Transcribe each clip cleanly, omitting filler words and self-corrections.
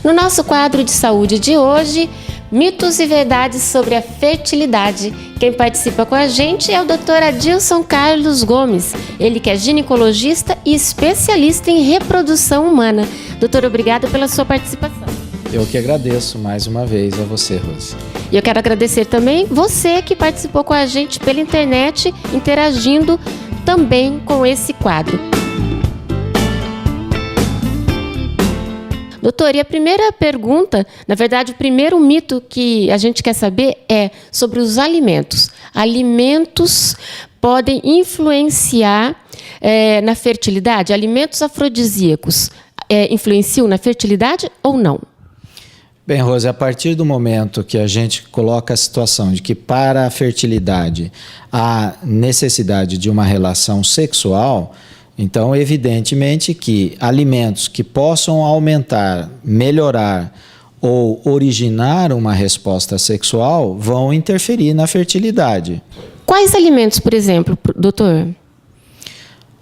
No nosso quadro de saúde de hoje, mitos e verdades sobre a fertilidade. Quem participa com a gente é o Dr. Adilson Carlos Gomes, ele que é ginecologista e especialista em reprodução humana. Doutor, obrigado pela sua participação. Eu que agradeço mais uma vez a você, Rose. E eu quero agradecer também você que participou com a gente pela internet, interagindo também com esse quadro. Doutor, e a primeira pergunta, na verdade, o primeiro mito que a gente quer saber é sobre os alimentos. Alimentos podem influenciar na fertilidade? Alimentos afrodisíacos influenciam na fertilidade ou não? Bem, Rose, a partir do momento que a gente coloca a situação de que para a fertilidade há necessidade de uma relação sexual, então evidentemente que alimentos que possam aumentar, melhorar ou originar uma resposta sexual vão interferir na fertilidade. Quais alimentos, por exemplo, doutor?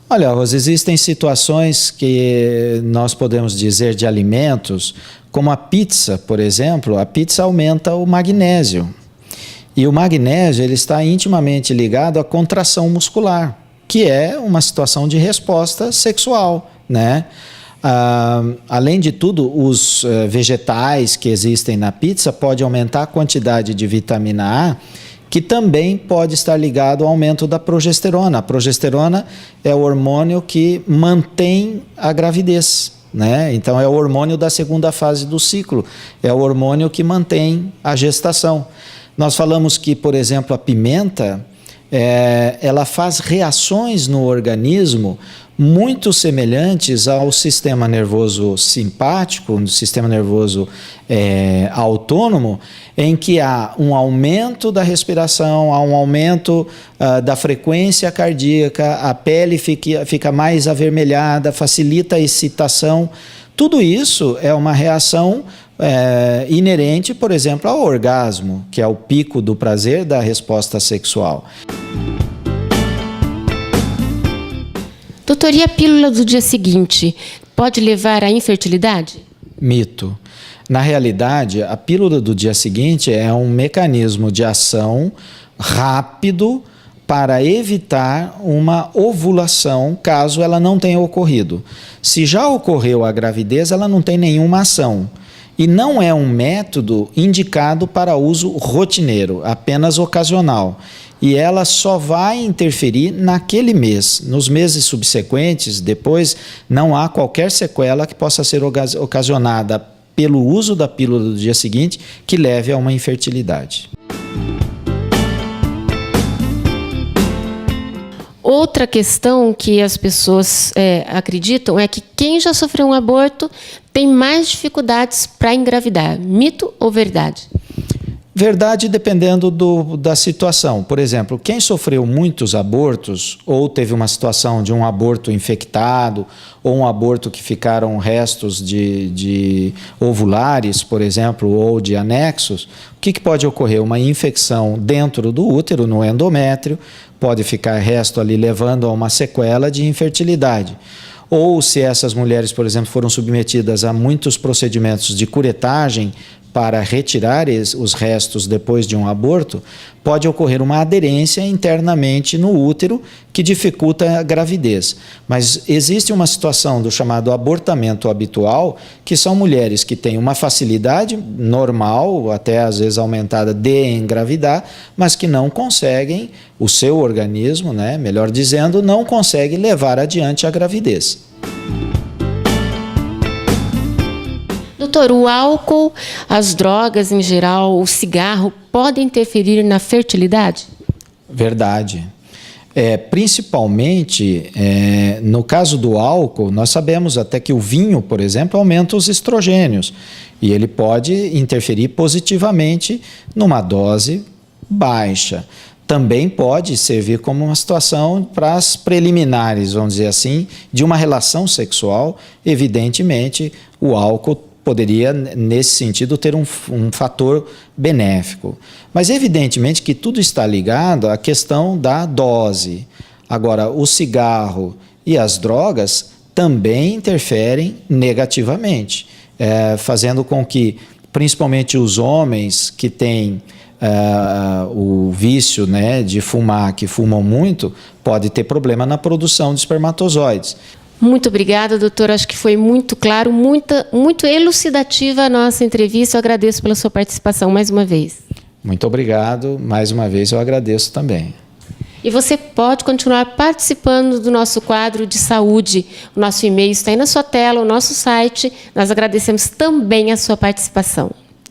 Olha, Rose, existem situações que nós podemos dizer de alimentos, como a pizza, por exemplo. A pizza aumenta o magnésio. E o magnésio ele está intimamente ligado à contração muscular, que é uma situação de resposta sexual, né? Além de tudo, os vegetais que existem na pizza podem aumentar a quantidade de vitamina A, que também pode estar ligado ao aumento da progesterona. A progesterona é o hormônio que mantém a gravidez, né? Então é o hormônio da segunda fase do ciclo, é o hormônio que mantém a gestação. Nós falamos que, por exemplo, a pimenta, ela faz reações no organismo muito semelhantes ao sistema nervoso simpático, no sistema nervoso autônomo, em que há um aumento da respiração, há um aumento da frequência cardíaca, a pele fica mais avermelhada, facilita a excitação. Tudo isso é uma reação inerente, por exemplo, ao orgasmo, que é o pico do prazer da resposta sexual. Doutor, e a pílula do dia seguinte pode levar à infertilidade? Mito. Na realidade, a pílula do dia seguinte é um mecanismo de ação rápido para evitar uma ovulação, caso ela não tenha ocorrido. Se já ocorreu a gravidez, ela não tem nenhuma ação. E não é um método indicado para uso rotineiro, apenas ocasional. E ela só vai interferir naquele mês. Nos meses subsequentes, depois, não há qualquer sequela que possa ser ocasionada pelo uso da pílula do dia seguinte que leve a uma infertilidade. Outra questão que as pessoas acreditam é que quem já sofreu um aborto tem mais dificuldades para engravidar. Mito ou verdade? Verdade, dependendo da situação. Por exemplo, quem sofreu muitos abortos ou teve uma situação de um aborto infectado ou um aborto que ficaram restos de ovulares, por exemplo, ou de anexos, o que pode ocorrer? Uma infecção dentro do útero, no endométrio, pode ficar resto ali levando a uma sequela de infertilidade. Ou se essas mulheres, por exemplo, foram submetidas a muitos procedimentos de curetagem para retirar os restos depois de um aborto, pode ocorrer uma aderência internamente no útero que dificulta a gravidez. Mas existe uma situação do chamado abortamento habitual, que são mulheres que têm uma facilidade normal, até às vezes aumentada, de engravidar, mas que não conseguem, o seu organismo, né, melhor dizendo, não consegue levar adiante a gravidez. Doutor, o álcool, as drogas em geral, o cigarro, podem interferir na fertilidade? Verdade. Principalmente, no caso do álcool, nós sabemos até que o vinho, por exemplo, aumenta os estrogênios e ele pode interferir positivamente numa dose baixa. Também pode servir como uma situação para as preliminares, vamos dizer assim, de uma relação sexual. Evidentemente, o álcool poderia, nesse sentido, ter um fator benéfico. Mas, evidentemente, que tudo está ligado à questão da dose. Agora, o cigarro e as drogas também interferem negativamente. fazendo com que, principalmente os homens que têm o vício, né, de fumar, que fumam muito, pode ter problema na produção de espermatozoides. Muito obrigada, doutor. Acho que foi muito claro, muito elucidativa a nossa entrevista. Eu agradeço pela sua participação mais uma vez. Muito obrigado. Mais uma vez eu agradeço também. E você pode continuar participando do nosso quadro de saúde. O nosso e-mail está aí na sua tela, o nosso site. Nós agradecemos também a sua participação.